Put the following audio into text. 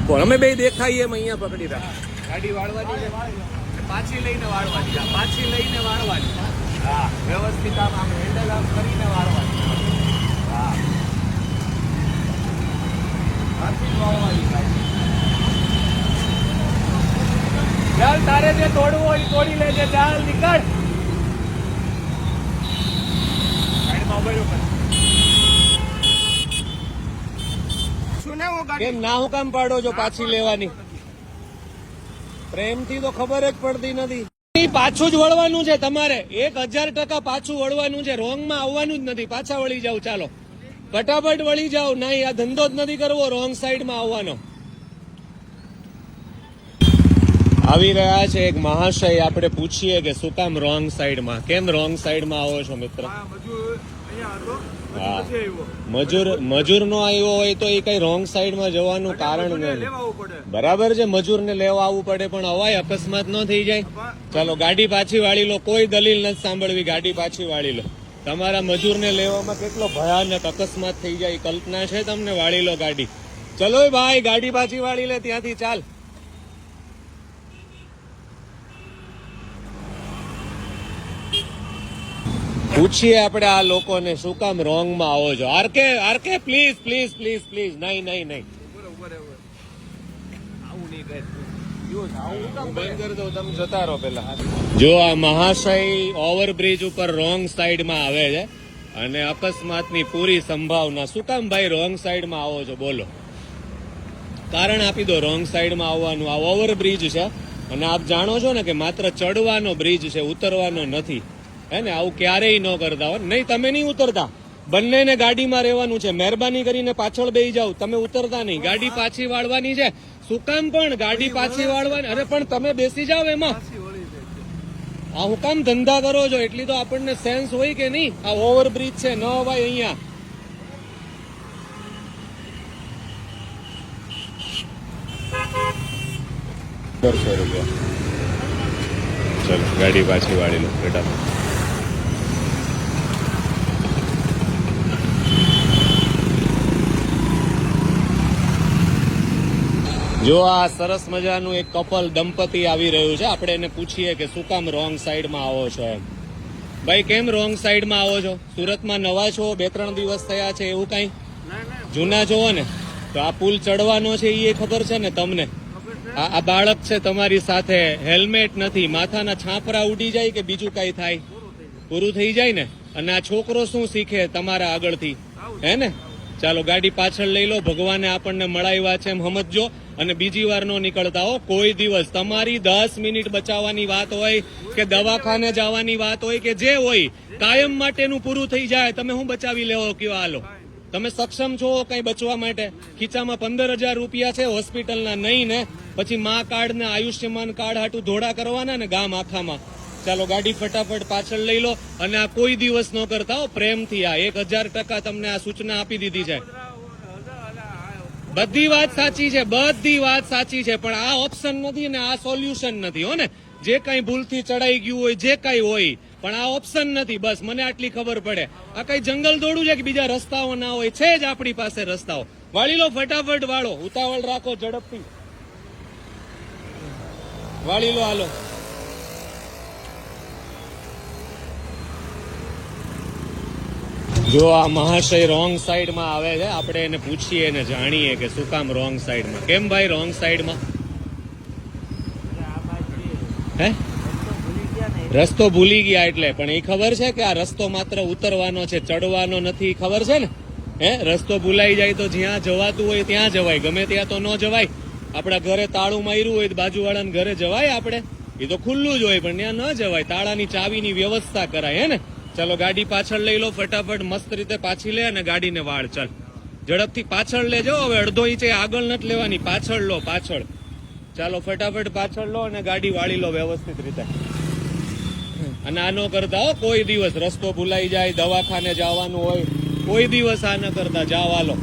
કોણ અમે બે દેખાઈએ એમ અહીંયા પકડી રાખ. ગાડી વાળવાની છે, પાછી લઈને વાળવાની. પાછી લઈને વાળવાની. હા, વ્યવસ્થિત આમ હેન્ડલ આમ કરીને વાળવાની. હા, પાછી વાળવાની. ચાલ, તારે જે તોડવું હોય તોડી લેજે. ચાલ, નીકળ. કેમ ના હું કામ પાડો છો પાછી લેવાની? પ્રેમથી તો ખબર જ પડતી નથી. પાછું જ વળવાનું છે તમારે. 1000% પાછું વળવાનું છે. રોંગ માં આવવાનું જ નથી. પાછા વળી જાવ. ચાલો ફટાફટ વળી જાવ. નહીં, આ ધંધો જ નથી કરવો રોંગ સાઈડ માં આવવાનો. આવી રહ્યા છે એક મહાશય. આપણે પૂછીએ કે શું કામ રોંગ સાઈડ માં, કેમ રોંગ સાઈડ માં આવો છો મિત્ર? હા, મજૂર નો આવ્યો હોય તો એ કઈ રોંગ સાઈડ માં જવાનું કારણ નહીં. બરાબર છે, મજૂર ને લેવા આવવું પડે, પણ અવાય અકસ્માત ન થઈ જાય. ચાલો ગાડી પાછી વાળી લો. કોઈ દલીલ નથી સાંભળવી. ગાડી પાછી વાળી લો. તમારા મજૂર ને લેવામાં કેટલો ભયાનક અકસ્માત થઈ જાય કલ્પના છે તમને? વાળી લો ગાડી. ચલો ભાઈ, ગાડી પાછી વાળી લે ત્યાંથી. ચાલ, પૂછીએ આપણે આ લોકોને શું કામ રોંગ માં આવો છો. RK please please please please. નહીં નહીં નહીં, તમે જતા રહો પેલા. જો આ મહાશય ઓવરબ્રિજ ઉપર રોંગ સાઈડ માં આવે છે અને અકસ્માતની પૂરી સંભાવના. શું કામ ભાઈ રોંગ સાઈડ માં આવો છો? બોલો, કારણ આપી દો રોંગ સાઈડ માં આવવાનું. આ ઓવરબ્રિજ છે અને આપ જાણો છો ને કે માત્ર ચડવાનો બ્રિજ છે, ઉતરવાનો નથી. હે ને? આવું ક્યારેય ન કરતા હોય. નહીં, તમે નહીં ઉતરતા. બંનેને ગાડીમાં રહેવાનું છે. મહેરબાની કરીને પાછળ બેસી જાવ. તમે ઉતરતા નહીં. ગાડી પાછી વાળવાની છે. શું કામ પણ ગાડી પાછી વાળવાની? અરે પણ તમે બેસી જાવ એમાં. આ હું કામ ધંધા કરો છો? એટલી તો આપણને સેન્સ હોય કે નહીં? આ ઓવરબ્રિજ છે, ન અવાય અહીંયા. ₹100. ચલો ગાડી પાછી વાળી લો બેટા. જો આ સરસ મજાનું એક કપલ દંપતી આવી રહ્યું છે. આપણે એને પૂછીએ કે શું કામ રોંગ સાઈડમાં આવો છો એમ. ભાઈ, કેમ રોંગ સાઈડમાં આવો છો? સુરતમાં નવા છો? 2-3 દિવસ થયા છે એવું કઈ? જૂના છો ને? તો આ પુલ ચડવાનો છે એ ખબર છે ને તમને? આ બાળક છે તમારી સાથે, હેલ્મેટ નથી, માથાના છાપરા ઉડી જાય કે બીજું કઈ થાય? પૂરું થઈ જાય ને? અને આ છોકરો શું શીખે તમારા આગળથી? હે ને? ચાલો ગાડી પાછળ લઈ લો. ભગવાને આપણને મળાવ્યા છે એમ સમજજો અને બીજી વાર નો નીકળતા હો. કોઈ દિવસ તમારી 10 મિનિટ બચાવવાની વાત હોય કે દવાખાને જવાની વાત હોય કે જે હોય, કાયમ માટેનું પૂરું થઈ જાય. તમે શું બચાવી લેવો કયો? હાલો, તમે સક્ષમ છો કઈ બચવા માટે? ખીચામાં 15,000 રૂપિયા છે હોસ્પિટલના, નહીં ને? પછી મા કાર્ડ ને આયુષ્યમાન કાર્ડ હાટું ધોળા કરવાના ને ગામ આખામાં. ચાલો ગાડી ફટાફટ પાછળ લઈ લો. અને આ કોઈ દિવસ ન કરતા હો, પ્રેમથી. આ 1000% તમને આ સૂચના આપી દીધી છે. બધી વાત સાચી છે, બધી વાત સાચી છે, પણ આ ઓપ્શન નથી ને આ સોલ્યુશન નથી. હો ને? જે કઈ ભૂલથી ચડાઈ ગયું હોય, જે કઈ હોય, પણ આ ઓપ્શન નથી. બસ મને આટલી ખબર પડે. આ કઈ જંગલ દોડું છે કે બીજા રસ્તાઓ ના હોય? છે જ આપણી પાસે રસ્તાઓ. વાળી લો, ફટાફટ વાળો. ઉતાવળ રાખો, ઝડપથી વાળી લો. હાલો, જો આ મહાશય રોંગ સાઈડમાં આવે છે. આપણે એને પૂછીએ ને જાણીએ કે શું કામ રોંગ સાઈડમાં. કેમ ભાઈ રોંગ સાઈડમાં? હે? રસ્તો ભૂલી ગયા એટલે? પણ એ ખબર છે કે આ રસ્તો માત્ર ઉતરવાનો છે, ચડવાનો નથી. ખબર છે ને? હે? રસ્તો ભૂલાઈ જાય તો જ્યાં જવાતું હોય ત્યાં જવાય, ગમે ત્યાં તો ન જવાય. આપણા ઘરે તાળું માર્યું હોય તો બાજુવાળાને ઘરે જવાય આપણે? એ તો ખુલ્લું જ હોય, પણ ત્યાં ન જવાય. તાળાની ચાવીની વ્યવસ્થા કરાય. હે ને? ચાલો ગાડી પાછળ લઈ લો. ફટાફટ મસ્ત રીતે પાછી લે અને ગાડીને વાળ. ચાલ, ઝડપથી પાછળ લેજો. હવે અડધો ઇંચે આગળ નથી લેવાની, પાછળ લો, પાછળ. ચાલો ફટાફટ પાછળ લો અને ગાડી વાળી લો વ્યવસ્થિત રીતે. અને આ ન કરતા હો કોઈ દિવસ. રસ્તો ભૂલાઈ જાય, દવાખાને જવાનું હોય, કોઈ દિવસ આ ન કરતા. જાવ, હાલો.